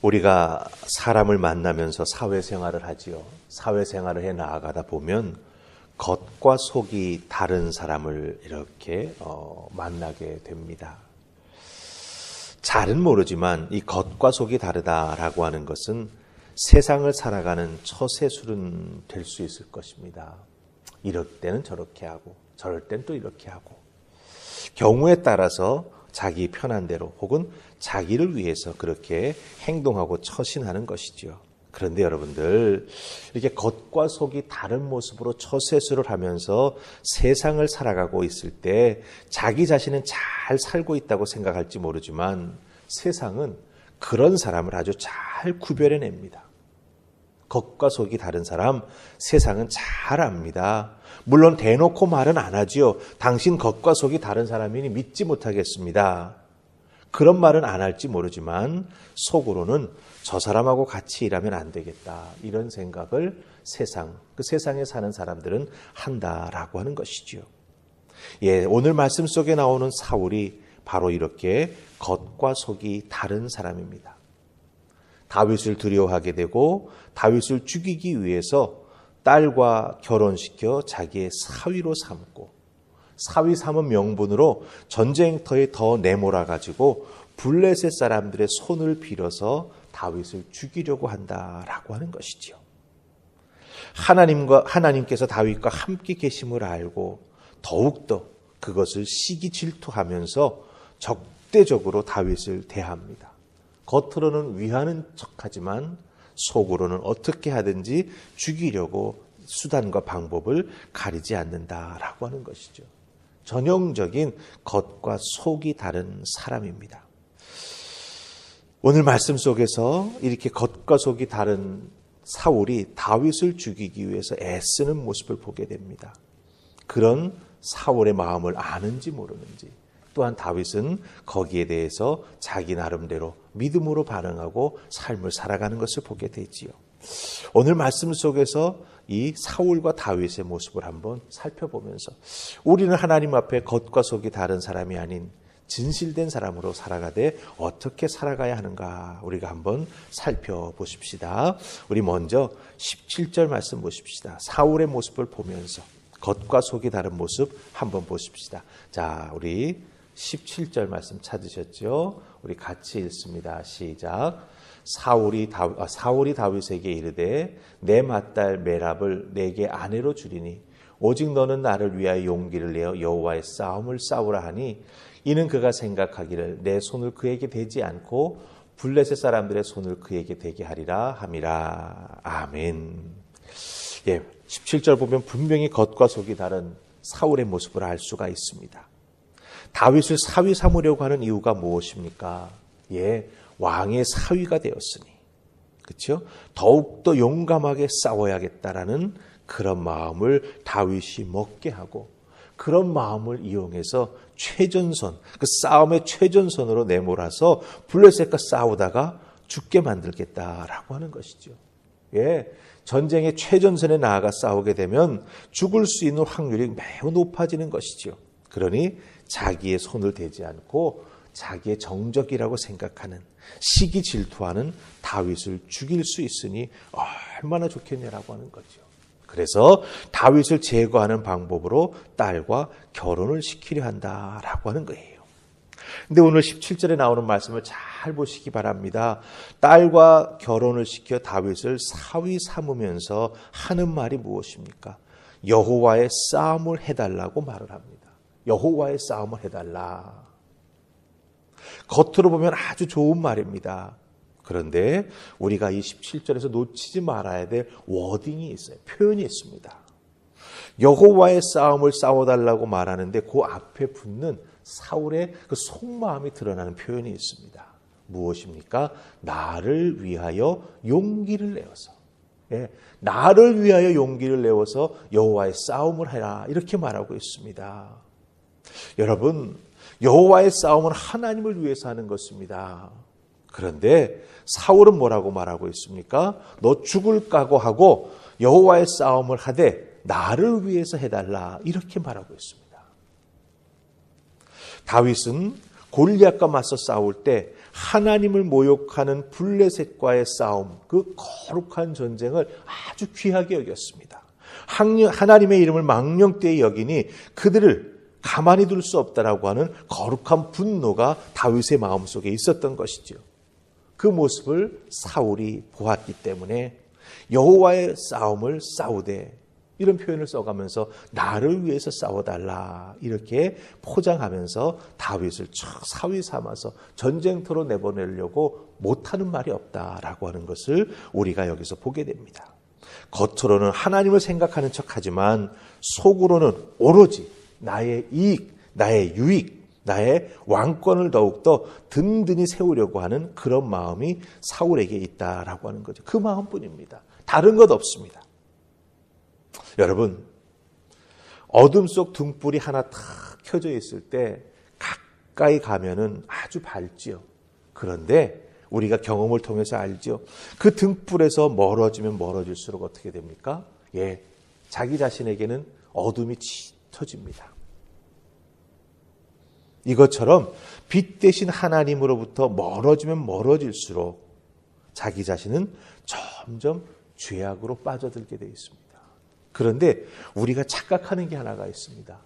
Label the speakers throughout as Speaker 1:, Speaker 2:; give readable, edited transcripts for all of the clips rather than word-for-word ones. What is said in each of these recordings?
Speaker 1: 우리가 사람을 만나면서 사회생활을 하지요. 사회생활을 해 나아가다 보면 겉과 속이 다른 사람을 이렇게 만나게 됩니다. 잘은 모르지만 이 겉과 속이 다르다라고 하는 것은 세상을 살아가는 처세술은 될 수 있을 것입니다. 이럴 때는 저렇게 하고 저럴 땐 또 이렇게 하고 경우에 따라서 자기 편한 대로 혹은 자기를 위해서 그렇게 행동하고 처신하는 것이죠. 그런데 여러분들, 이렇게 겉과 속이 다른 모습으로 처세술을 하면서 세상을 살아가고 있을 때 자기 자신은 잘 살고 있다고 생각할지 모르지만 세상은 그런 사람을 아주 잘 구별해냅니다. 겉과 속이 다른 사람 세상은 잘 압니다. 물론 대놓고 말은 안 하지요. 당신 겉과 속이 다른 사람이니 믿지 못하겠습니다. 그런 말은 안 할지 모르지만 속으로는 저 사람하고 같이 일하면 안 되겠다. 이런 생각을 그 세상에 사는 사람들은 한다라고 하는 것이지요. 예, 오늘 말씀 속에 나오는 사울이 바로 이렇게 겉과 속이 다른 사람입니다. 다윗을 두려워하게 되고 다윗을 죽이기 위해서 딸과 결혼시켜 자기의 사위로 삼고 사위 삼은 명분으로 전쟁터에 더 내몰아가지고 블레셋 사람들의 손을 빌어서 다윗을 죽이려고 한다라고 하는 것이지요. 하나님께서 다윗과 함께 계심을 알고 더욱더 그것을 시기 질투하면서 적대적으로 다윗을 대합니다. 겉으로는 위하는 척하지만 속으로는 어떻게 하든지 죽이려고 수단과 방법을 가리지 않는다라고 하는 것이죠. 전형적인 겉과 속이 다른 사람입니다. 오늘 말씀 속에서 이렇게 겉과 속이 다른 사울이 다윗을 죽이기 위해서 애쓰는 모습을 보게 됩니다. 그런 사울의 마음을 아는지 모르는지, 또한 다윗은 거기에 대해서 자기 나름대로 믿음으로 반응하고 삶을 살아가는 것을 보게 되지요. 오늘 말씀 속에서 이 사울과 다윗의 모습을 한번 살펴보면서 우리는 하나님 앞에 겉과 속이 다른 사람이 아닌 진실된 사람으로 살아가되 어떻게 살아가야 하는가 우리가 한번 살펴보십시다. 우리 먼저 17절 말씀 보십시다. 사울의 모습을 보면서 겉과 속이 다른 모습 한번 보십시다. 자, 우리 17절 말씀 찾으셨죠? 우리 같이 읽습니다. 시작. 사울이 다윗에게 이르되 내 맏딸 메랍을 내게 아내로 주리니 오직 너는 나를 위하여 용기를 내어 여호와의 싸움을 싸우라 하니 이는 그가 생각하기를 내 손을 그에게 대지 않고 블레셋 사람들의 손을 그에게 대게 하리라 함이라. 아멘. 예, 17절 보면 분명히 겉과 속이 다른 사울의 모습을 알 수가 있습니다. 다윗을 사위 삼으려고 하는 이유가 무엇입니까? 예, 왕의 사위가 되었으니, 그렇죠? 더욱더 용감하게 싸워야겠다라는 그런 마음을 다윗이 먹게 하고 그런 마음을 이용해서 최전선, 그 싸움의 최전선으로 내몰아서 블레셋과 싸우다가 죽게 만들겠다라고 하는 것이죠. 예, 전쟁의 최전선에 나아가 싸우게 되면 죽을 수 있는 확률이 매우 높아지는 것이죠. 그러니 자기의 손을 대지 않고 자기의 정적이라고 생각하는 시기 질투하는 다윗을 죽일 수 있으니 얼마나 좋겠냐라고 하는 거죠. 그래서 다윗을 제거하는 방법으로 딸과 결혼을 시키려 한다라고 하는 거예요. 근데 오늘 17절에 나오는 말씀을 잘 보시기 바랍니다. 딸과 결혼을 시켜 다윗을 사위 삼으면서 하는 말이 무엇입니까? 여호와의 싸움을 해달라고 말을 합니다. 여호와의 싸움을 해달라. 겉으로 보면 아주 좋은 말입니다. 그런데 우리가 이 17절에서 놓치지 말아야 될 워딩이 있어요. 표현이 있습니다. 여호와의 싸움을 싸워달라고 말하는데 그 앞에 붙는 사울의 그 속마음이 드러나는 표현이 있습니다. 무엇입니까? 나를 위하여 용기를 내어서. 예, 나를 위하여 용기를 내어서 여호와의 싸움을 해라. 이렇게 말하고 있습니다. 여러분, 여호와의 싸움은 하나님을 위해서 하는 것입니다. 그런데 사울은 뭐라고 말하고 있습니까? 너 죽을 각오하고 여호와의 싸움을 하되 나를 위해서 해달라. 이렇게 말하고 있습니다. 다윗은 골리앗과 맞서 싸울 때 하나님을 모욕하는 블레셋과의 싸움, 그 거룩한 전쟁을 아주 귀하게 여겼습니다. 하나님의 이름을 망령되이 여기니 그들을 가만히 둘 수 없다라고 하는 거룩한 분노가 다윗의 마음속에 있었던 것이죠. 그 모습을 사울이 보았기 때문에 여호와의 싸움을 싸우되, 이런 표현을 써가면서 나를 위해서 싸워달라 이렇게 포장하면서 다윗을 사위 삼아서 전쟁터로 내보내려고 못하는 말이 없다라고 하는 것을 우리가 여기서 보게 됩니다. 겉으로는 하나님을 생각하는 척하지만 속으로는 오로지 나의 이익, 나의 유익, 나의 왕권을 더욱더 든든히 세우려고 하는 그런 마음이 사울에게 있다라고 하는 거죠. 그 마음뿐입니다. 다른 것 없습니다. 여러분, 어둠 속 등불이 하나 탁 켜져 있을 때 가까이 가면은 아주 밝지요. 그런데 우리가 경험을 통해서 알죠. 그 등불에서 멀어지면 멀어질수록 어떻게 됩니까? 자기 자신에게는 어둠이 짙어집니다. 이것처럼 빛 대신 하나님으로부터 멀어지면 멀어질수록 자기 자신은 점점 죄악으로 빠져들게 되어 있습니다. 그런데 우리가 착각하는 게 하나가 있습니다.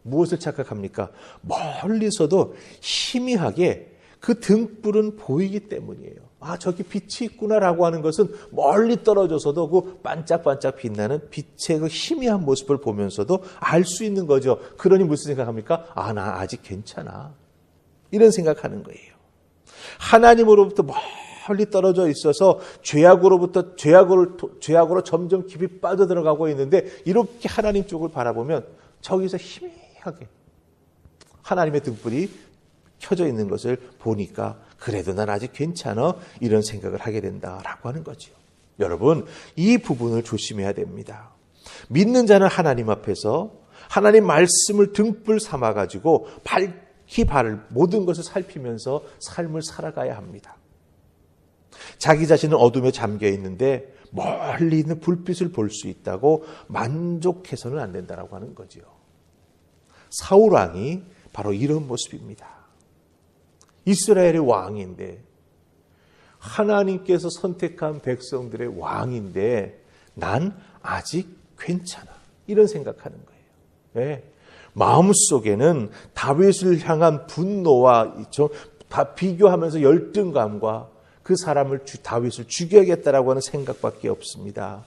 Speaker 1: 무엇을 착각합니까? 멀리서도 희미하게 그 등불은 보이기 때문이에요. 저기 빛이 있구나라고 하는 것은 멀리 떨어져서도 그 반짝반짝 빛나는 빛의 그 희미한 모습을 보면서도 알 수 있는 거죠. 그러니 무슨 생각합니까? 나 아직 괜찮아. 이런 생각하는 거예요. 하나님으로부터 멀리 떨어져 있어서 죄악으로 점점 깊이 빠져들어가고 있는데, 이렇게 하나님 쪽을 바라보면 저기서 희미하게 하나님의 등불이 켜져 있는 것을 보니까 그래도 난 아직 괜찮아, 이런 생각을 하게 된다라고 하는 거죠. 여러분, 이 부분을 조심해야 됩니다. 믿는 자는 하나님 앞에서 하나님 말씀을 등불 삼아가지고 밝히 모든 것을 살피면서 삶을 살아가야 합니다. 자기 자신은 어둠에 잠겨 있는데 멀리 있는 불빛을 볼 수 있다고 만족해서는 안 된다라고 하는 거죠. 사울 왕이 바로 이런 모습입니다. 이스라엘의 왕인데, 하나님께서 선택한 백성들의 왕인데 난 아직 괜찮아, 이런 생각하는 거예요. 마음속에는 다윗을 향한 분노와 비교하면서 열등감과 그 사람을 다윗을 죽여야겠다라고 하는 생각밖에 없습니다.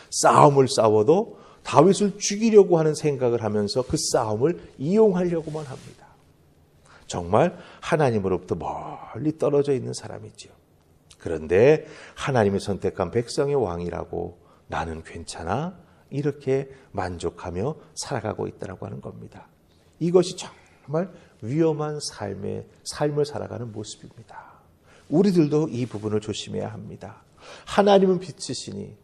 Speaker 1: 싸움을 싸워도 다윗을 죽이려고 하는 생각을 하면서 그 싸움을 이용하려고만 합니다. 정말 하나님으로부터 멀리 떨어져 있는 사람이죠. 그런데 하나님이 선택한 백성의 왕이라고 나는 괜찮아, 이렇게 만족하며 살아가고 있다고 하는 겁니다. 이것이 정말 위험한 삶을 살아가는 모습입니다. 우리들도 이 부분을 조심해야 합니다. 하나님은 빛이시니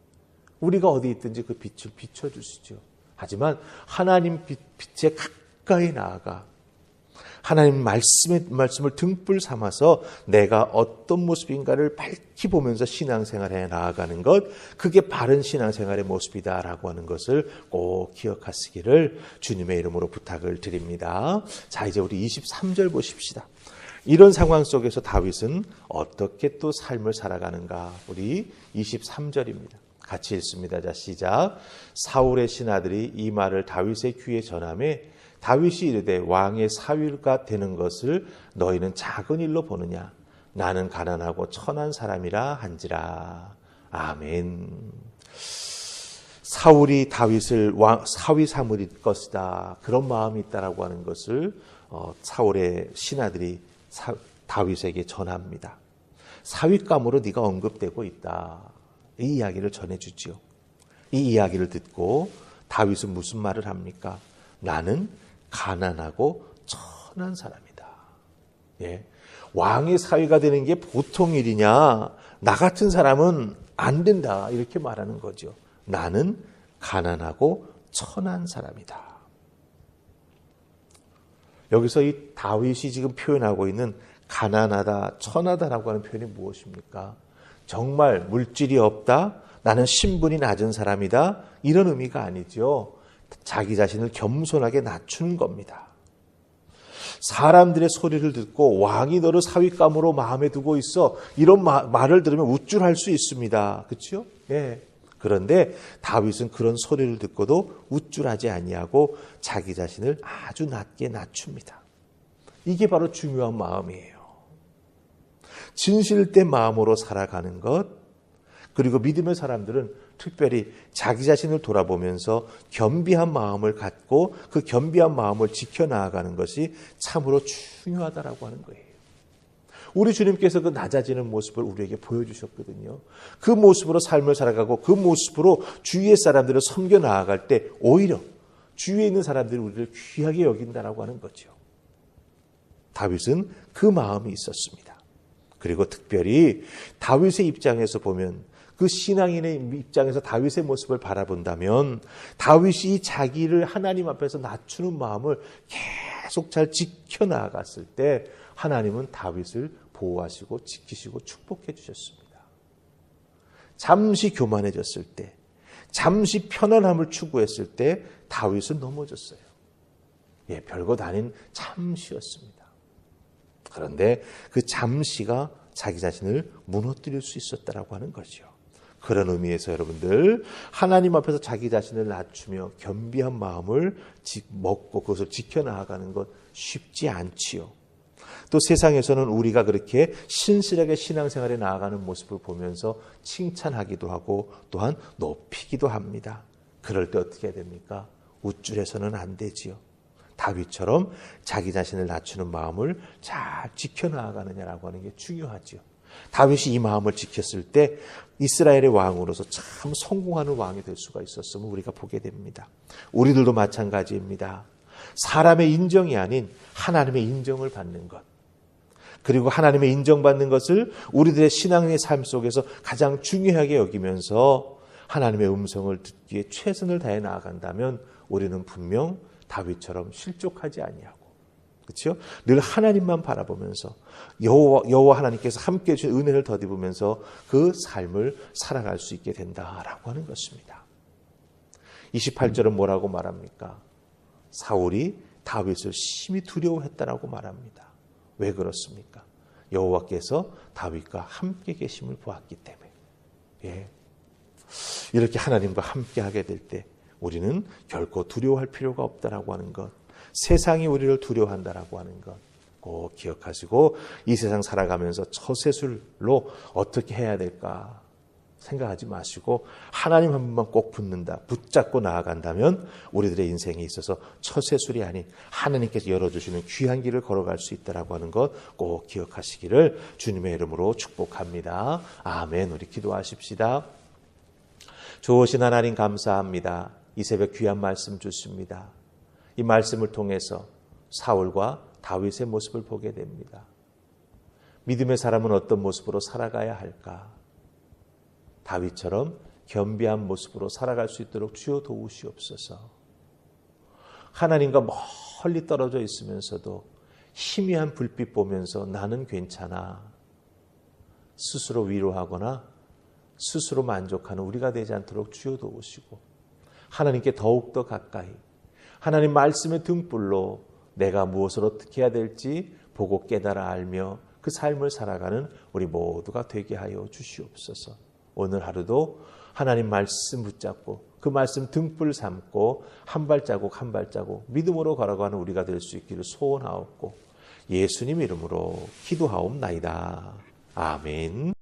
Speaker 1: 우리가 어디 있든지 그 빛을 비춰주시죠. 하지만 하나님 빛에 가까이 나아가 하나님 말씀을 등불 삼아서 내가 어떤 모습인가를 밝히 보면서 신앙생활에 나아가는 것, 그게 바른 신앙생활의 모습이다라고 하는 것을 꼭 기억하시기를 주님의 이름으로 부탁을 드립니다. 자, 이제 우리 23절 보십시다. 이런 상황 속에서 다윗은 어떻게 또 삶을 살아가는가? 우리 23절입니다. 같이 읽습니다. 자, 시작. 사울의 신하들이 이 말을 다윗의 귀에 전하매 다윗이 이르되 왕의 사위가 되는 것을 너희는 작은 일로 보느냐? 나는 가난하고 천한 사람이라 한지라. 아멘. 사울이 다윗을 사위 삼을 것이다, 그런 마음이 있다라고 하는 것을 사울의 신하들이 다윗에게 전합니다. 사윗감으로 네가 언급되고 있다, 이 이야기를 전해주지요. 이 이야기를 듣고 다윗은 무슨 말을 합니까? 나는 가난하고 천한 사람이다. 왕의 사위가 되는 게 보통 일이냐? 나 같은 사람은 안 된다, 이렇게 말하는 거죠. 나는 가난하고 천한 사람이다. 여기서 이 다윗이 지금 표현하고 있는 가난하다, 천하다라고 하는 표현이 무엇입니까? 정말 물질이 없다, 나는 신분이 낮은 사람이다, 이런 의미가 아니죠. 자기 자신을 겸손하게 낮추는 겁니다. 사람들의 소리를 듣고 왕이 너를 사윗감으로 마음에 두고 있어. 이런 말을 들으면 우쭐할 수 있습니다. 그렇죠? 예. 그런데 다윗은 그런 소리를 듣고도 우쭐하지 아니하고 자기 자신을 아주 낮게 낮춥니다. 이게 바로 중요한 마음이에요. 진실된 마음으로 살아가는 것, 그리고 믿음의 사람들은 특별히 자기 자신을 돌아보면서 겸비한 마음을 갖고 그 겸비한 마음을 지켜나가는 것이 참으로 중요하다라고 하는 거예요. 우리 주님께서 그 낮아지는 모습을 우리에게 보여주셨거든요. 그 모습으로 삶을 살아가고 그 모습으로 주위의 사람들을 섬겨 나아갈 때 오히려 주위에 있는 사람들이 우리를 귀하게 여긴다라고 하는 거죠. 다윗은 그 마음이 있었습니다. 그리고 특별히 다윗의 입장에서 보면, 그 신앙인의 입장에서 다윗의 모습을 바라본다면 다윗이 자기를 하나님 앞에서 낮추는 마음을 계속 잘 지켜나갔을 때 하나님은 다윗을 보호하시고 지키시고 축복해 주셨습니다. 잠시 교만해졌을 때, 잠시 편안함을 추구했을 때 다윗은 넘어졌어요. 예, 별것 아닌 잠시였습니다. 그런데 그 잠시가 자기 자신을 무너뜨릴 수 있었다라고 하는 거죠. 그런 의미에서 여러분들, 하나님 앞에서 자기 자신을 낮추며 겸비한 마음을 먹고 그것을 지켜나가는 것 쉽지 않지요. 또 세상에서는 우리가 그렇게 신실하게 신앙생활에 나아가는 모습을 보면서 칭찬하기도 하고 또한 높이기도 합니다. 그럴 때 어떻게 해야 됩니까? 우쭐해서는 안 되지요. 다윗처럼 자기 자신을 낮추는 마음을 잘 지켜나가느냐라고 하는 게 중요하죠. 다윗이 이 마음을 지켰을 때 이스라엘의 왕으로서 참 성공하는 왕이 될 수가 있었음을 우리가 보게 됩니다. 우리들도 마찬가지입니다. 사람의 인정이 아닌 하나님의 인정을 받는 것, 그리고 하나님의 인정받는 것을 우리들의 신앙의 삶 속에서 가장 중요하게 여기면서 하나님의 음성을 듣기에 최선을 다해 나아간다면 우리는 분명 다윗처럼 실족하지 아니하고, 그렇죠? 늘 하나님만 바라보면서 여호와 하나님께서 함께해 주신 은혜를 덧입으면서 그 삶을 살아갈 수 있게 된다라고 하는 것입니다. 28절은 뭐라고 말합니까? 사울이 다윗을 심히 두려워했다라고 말합니다. 왜 그렇습니까? 여호와께서 다윗과 함께 계심을 보았기 때문에. 예. 이렇게 하나님과 함께 하게 될 때 우리는 결코 두려워할 필요가 없다라고 하는 것, 세상이 우리를 두려워한다라고 하는 것 꼭 기억하시고, 이 세상 살아가면서 처세술로 어떻게 해야 될까 생각하지 마시고 하나님 한 분만 꼭 붙잡고 나아간다면 우리들의 인생에 있어서 처세술이 아닌 하나님께서 열어주시는 귀한 길을 걸어갈 수 있다라고 하는 것 꼭 기억하시기를 주님의 이름으로 축복합니다. 아멘. 우리 기도하십시다. 좋으신 하나님 감사합니다. 이 새벽 귀한 말씀 주십니다. 이 말씀을 통해서 사울과 다윗의 모습을 보게 됩니다. 믿음의 사람은 어떤 모습으로 살아가야 할까? 다윗처럼 겸비한 모습으로 살아갈 수 있도록 주여 도우시옵소서. 하나님과 멀리 떨어져 있으면서도 희미한 불빛 보면서 나는 괜찮아, 스스로 위로하거나 스스로 만족하는 우리가 되지 않도록 주여 도우시고, 하나님께 더욱더 가까이 하나님 말씀의 등불로 내가 무엇을 어떻게 해야 될지 보고 깨달아 알며 그 삶을 살아가는 우리 모두가 되게 하여 주시옵소서. 오늘 하루도 하나님 말씀 붙잡고 그 말씀 등불 삼고 한 발자국 한 발자국 믿음으로 걸어가는 우리가 될 수 있기를 소원하옵고 예수님 이름으로 기도하옵나이다. 아멘.